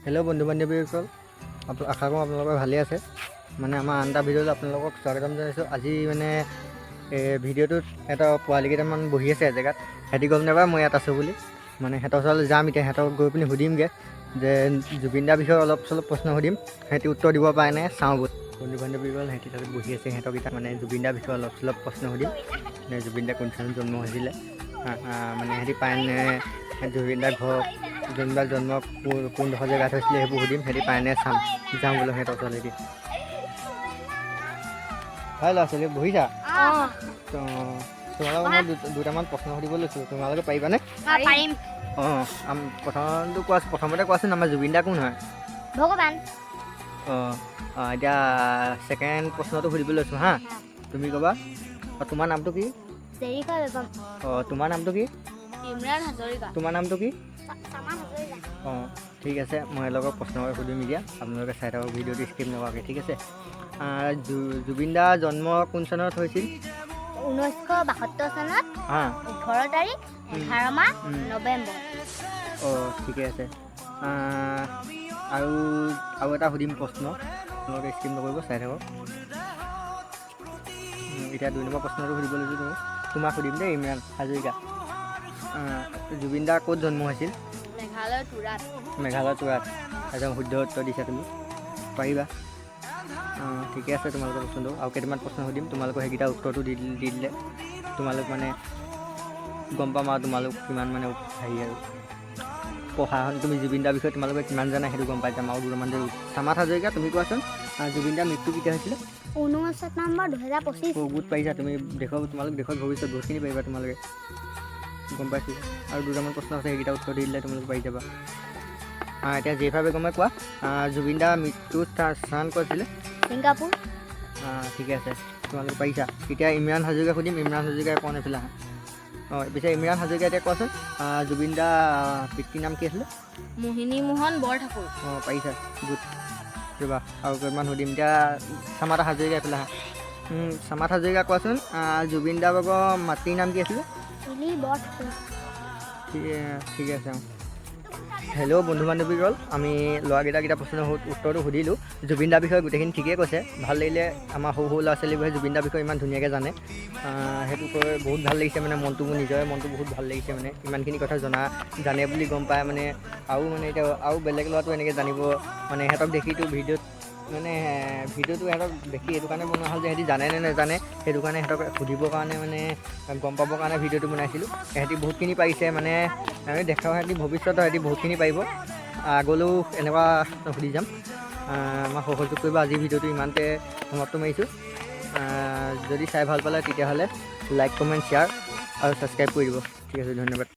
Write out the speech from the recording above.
Hello' বন্ধু বান্ধৱীসকল, আশা কৰোঁ আপোনালোকে ভালে আছে। মানে আমাৰ আন এটা ভিডিঅ'ত আপোনালোকক স্বাগতম জনাইছোঁ। আজি মানে ভিডিঅ'টোত এটা পোৱালি কেইটামান বহি আছে এজেগাত। সিহঁতি গম নাপায় মই ইয়াত আছোঁ বুলি। মানে সিহঁতৰ ওচৰলৈ যাম এতিয়া, সিহঁতক গৈ পিনি সুধিমগৈ যে জুবিন দাৰ বিষয়ে অলপ চলপ প্ৰশ্ন সুধিম, সিহঁতি উত্তৰ দিব পাৰে নাই চাওঁ গৈ। বন্ধু বান্ধৱীসকল সিহঁতি তাত বহি আছে, সিহঁতকেইটা মানে জুবিন দাৰ বিষয়ে অলপ চলপ প্ৰশ্ন সুধিম। মানে জুবিন দা কোন চনত জন্ম হৈছিলে, মানে সিহঁতি পায় নে, জুবিন দাৰ ঘৰ জুবিনদাৰ জন্ম কোনডোখৰ জেগাত হৈছিলে সেইবোৰ সুধিম। সিহঁতি পায় নে চাম, যাওঁ বোলো সিহঁতৰ ওচৰলৈ দি। হয় ল'ৰা ছোৱালী বহিছা? তোমালোকক মই দুটামান প্ৰশ্ন সুধিব লৈছোঁ, তোমালোকে পাৰিবানে? পাৰিম। প্ৰথমতে কোৱাচোন আমাৰ জুবিন দা কোন হয়? ভগৱান। এতিয়া ছেকেণ্ড প্ৰশ্নটো সুধিব লৈছোঁ হা, তুমি ক'বা তোমাৰ নামটো কি? চেৰিকা বেগম। তোমাৰ নামটো কি? ইমৰান হাজৰিকা। তোমাৰ নামটো কি? চামান হাজৰিকা। ঠিক আছে, মই এওঁলোকক প্ৰশ্ন সুধিম এতিয়া, আপোনালোকে চাই থাকক ভিডিঅ'টো স্কিপ নকৰাকৈ, ঠিক আছে? জুবিন দাৰ জন্ম কোন চনত হৈছিল? 1972 চনত 18 তাৰিখ 11 মাহ নৱেম্বৰ। ঠিকে আছে। আৰু এটা সুধিম প্ৰশ্ন, আপোনালোকে স্কিপ নকৰিব, চাই থাকক। এতিয়া 2 নম্বৰ প্ৰশ্নটো সুধিব লৈছোঁ তোমাক সুধিম দেই, ইমৰান হাজৰিকা। জুবিন দা ক'ত জন্ম হৈছিল? মেঘালয় তুৰাত। মেঘালয় তুৰাত। একদম শুদ্ধ উত্তৰ দিছা তুমি, পাৰিবা। ঠিকে আছে তোমালোকৰ প্ৰশ্নটো। আৰু কেইটামান প্ৰশ্ন সুধিম, তোমালোকৰ সেইকেইটা উত্তৰটো দি দিলে তোমালোক মানে গম পাম আৰু তোমালোক কিমান মানে হেৰি আৰু পঢ়া হ'ল, তুমি জুবিন দাৰ বিষয়ে তোমালোকে কিমান জানা সেইটো গম পাই যাম। আৰু দুটামান দেৰি চামাত হাজৰিকা, তুমি কোৱাচোন জুবিন দাৰ মৃত্যু কেতিয়া হৈছিলে? 29 নৱেম্বৰ 2025। বহুত পাৰিছা তুমি, তোমালোক দেশত ভৱিষ্যত বহুতখিনি পাৰিবা তোমালোকে, গম পাইছোঁ। আৰু দুটামান প্ৰশ্ন আছে, সেইকেইটা উত্তৰ দি দিলে তোমালোকে পাৰি যাবা। এতিয়া জেফা বেগমে কোৱা জুবিন দাৰ মৃত্যুৰ স্থান ক'ত আছিলে? ছিংগাপুৰ। ঠিকে আছে, তোমালোকে পাৰিছা। এতিয়া ইমৰান হাজৰিকা সুধিম, ইমৰান হাজৰিকাই কোৱা নাছিলে হা। পিছে ইমৰান হাজৰিকা এতিয়া কোৱাচোন জুবিন দাৰ পিতৃৰ নাম কি আছিলে? মোহিনী মোহন বৰঠাকুৰ। পাৰিছা, গুড। ৰ'বা আৰু কেইটামান সুধিম। এতিয়া চামাত হাজৰিকা এইফালে হা। চামাত হাজৰিকা কোৱাচোন জুবিন দাৰ ভাগৰ মাতৃৰ নাম কি আছিলে? ঠিকে আছে। হেল্ল' বন্ধু বান্ধৱীসকল, আমি ল'ৰাকেইটা প্ৰশ্নৰ উত্তৰটো সুধিলোঁ। জুবিন দাৰ বিষয়ে গোটেইখিনি ঠিকেই কৈছে, ভাল লাগিলে। আমাৰ সৰু ল'ৰা ছোৱালীবোৰে জুবিন দাৰ বিষয়ে ইমান ধুনীয়াকৈ জানে, সেইটো কৈ বহুত ভাল লাগিছে। মানে মোৰ নিজৰে মনটো বহুত ভাল লাগিছে, মানে ইমানখিনি কথা জানে বুলি গম পায় মানে। আৰু মানে এতিয়া আৰু বেলেগ ল'ৰাটো এনেকৈ জানিব, মানে সিহঁতক দেখিতো ভিডিঅ'টো সিহঁতক দেখি এইটো কাৰণে বনোৱা হ'ল যে সিহঁতি জানে নে নাজানে, সেইটো কাৰণে সিহঁতক সুধিবৰ কাৰণে মানে গম পাবৰ কাৰণে ভিডিঅ'টো বনাইছিলোঁ। সিহঁতি বহুতখিনি পাৰিছে, মানে আমি দেখাওঁ সিহঁতি ভৱিষ্যতে সিহঁতি বহুতখিনি পাৰিব। আগলৈও এনেকুৱা সুধি যাম, আমাক সহযোগ কৰিব। আজি ভিডিঅ'টো ইমানতে সমাপ্ত মাৰিছোঁ। যদি চাই ভাল পালে তেতিয়াহ'লে লাইক কমেণ্ট শ্বেয়াৰ আৰু ছাবস্ক্ৰাইব কৰি দিব। ঠিক আছে, ধন্যবাদ।